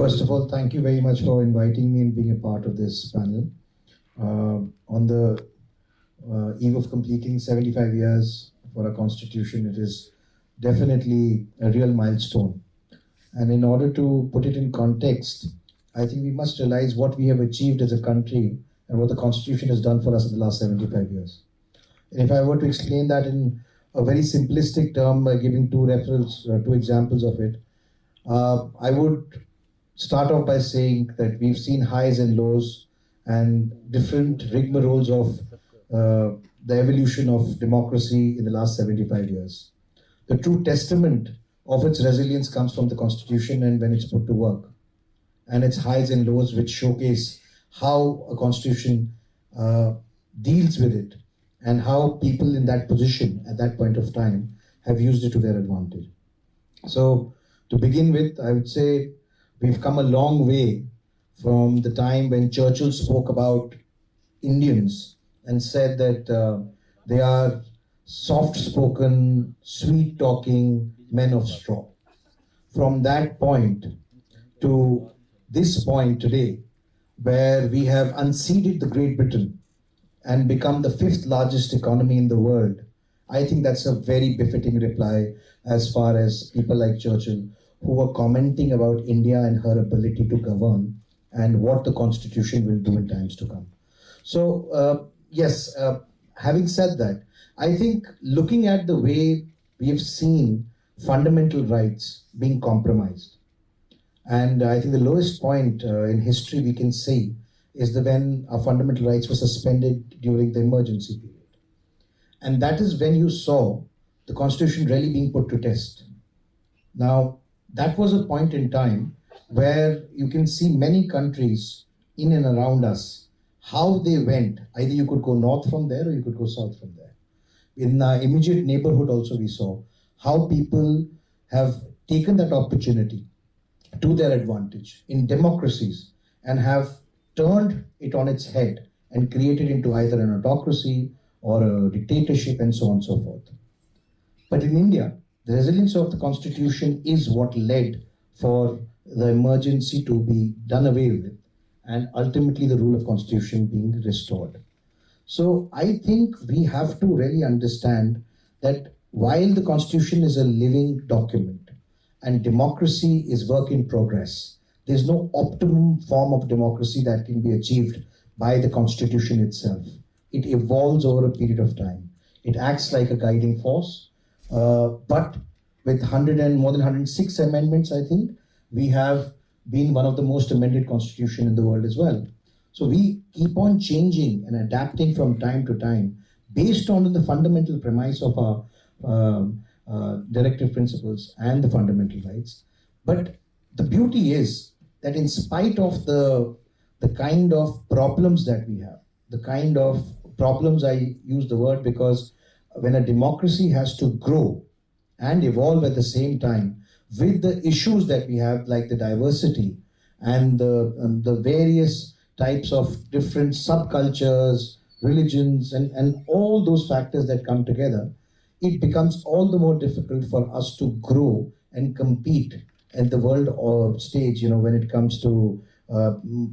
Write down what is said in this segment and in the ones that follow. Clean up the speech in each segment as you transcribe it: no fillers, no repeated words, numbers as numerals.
First of all, thank you very much for inviting me and being a part of this panel. On the eve of completing 75 years for our constitution, it is definitely a real milestone. And in order to put it in context, I think we must realize what we have achieved as a country and what the constitution has done for us in the last 75 years. And if I were to explain that in a very simplistic term by giving two examples of it, I would start off by saying that we've seen highs and lows and different rigmaroles of the evolution of democracy in the last 75 years. The true testament of its resilience comes from the constitution and when it's put to work, and its highs and lows which showcase how a constitution deals with it and how people in that position at that point of time have used it to their advantage. So to begin with, I would say we've come a long way from the time when Churchill spoke about Indians and said that they are soft-spoken, sweet-talking men of straw. From that point to this point today, where we have unseated the Great Britain and become the 5th largest economy in the world, I think that's a very befitting reply as far as people like Churchill, who were commenting about India and her ability to govern and what the constitution will do in times to come. So, yes, having said that, I think looking at the way we have seen fundamental rights being compromised, and I think the lowest point in history we can see is when our fundamental rights were suspended during the emergency period. And that is when you saw the constitution really being put to test. Now, that was a point in time where you can see many countries in and around us, how they went. Either you could go north from there or you could go south from there. In our immediate neighborhood also we saw how people have taken that opportunity to their advantage in democracies and have turned it on its head and created into either an autocracy or a dictatorship and so on and so forth. But in India, the resilience of the constitution is what led for the emergency to be done away with and ultimately the rule of constitution being restored. So I think we have to really understand that while the constitution is a living document and democracy is work in progress, there's no optimum form of democracy that can be achieved by the constitution itself. It evolves over a period of time. It acts like a guiding force, but with more than 106 amendments, I think, we have been one of the most amended constitution in the world as well. So we keep on changing and adapting from time to time based on the fundamental premise of our directive principles and the fundamental rights. But the beauty is that in spite of the kind of problems that we have, the kind of problems, I use the word because when a democracy has to grow and evolve at the same time with the issues that we have, like the diversity and the various types of different subcultures, religions, and all those factors that come together, it becomes all the more difficult for us to grow and compete at the world stage, when it comes to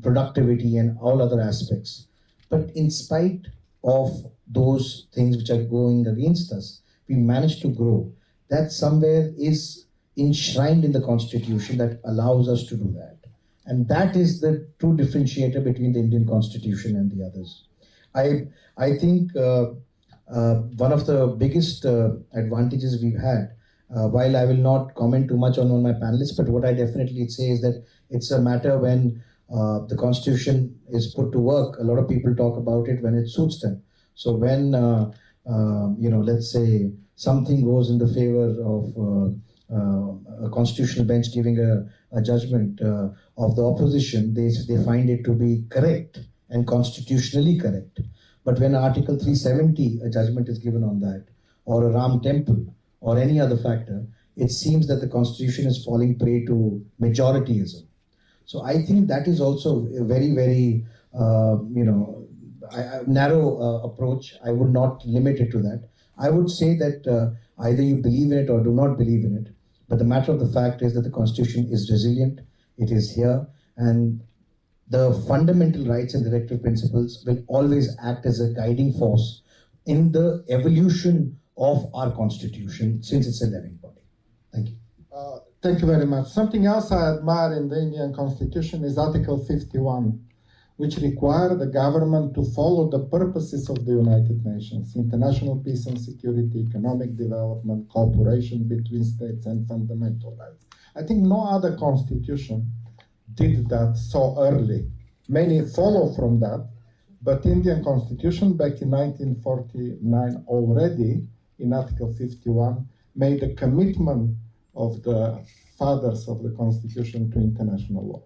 productivity and all other aspects. But in spite of those things which are going against us, we managed to grow. That somewhere is enshrined in the constitution that allows us to do that. And that is the true differentiator between the Indian constitution and the others. I think one of the biggest advantages we've had, while I will not comment too much on my panelists, but what I definitely say is that it's a matter when the constitution is put to work. A lot of people talk about it when it suits them. So when, let's say something goes in the favor of a constitutional bench giving a judgment of the opposition, they find it to be correct and constitutionally correct. But when Article 370, a judgment is given on that, or a Ram temple, or any other factor, it seems that the constitution is falling prey to majorityism. So I think that is also a very, very, narrow approach. I would not limit it to that. I would say that either you believe in it or do not believe in it. But the matter of the fact is that the constitution is resilient. it is here, and the fundamental rights and directive principles will always act as a guiding force in the evolution of our constitution, since it's a living body. Thank you. Thank you very much. Something else I admire in the Indian Constitution is Article 51, which require the government to follow the purposes of the United Nations: international peace and security, economic development, cooperation between states, and fundamental rights. I think no other constitution did that so early. Many follow from that, but Indian Constitution back in 1949 already, in Article 51, made a commitment of the fathers of the Constitution to international law.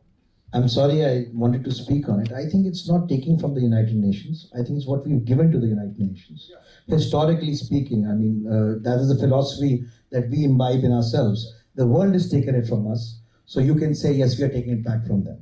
I'm sorry, I wanted to speak on it. I think it's not taking from the United Nations. I think it's what we've given to the United Nations. Yeah. Historically speaking, I mean, that is the philosophy that we imbibe in ourselves. The world has taken it from us, so you can say, yes, we are taking it back from them.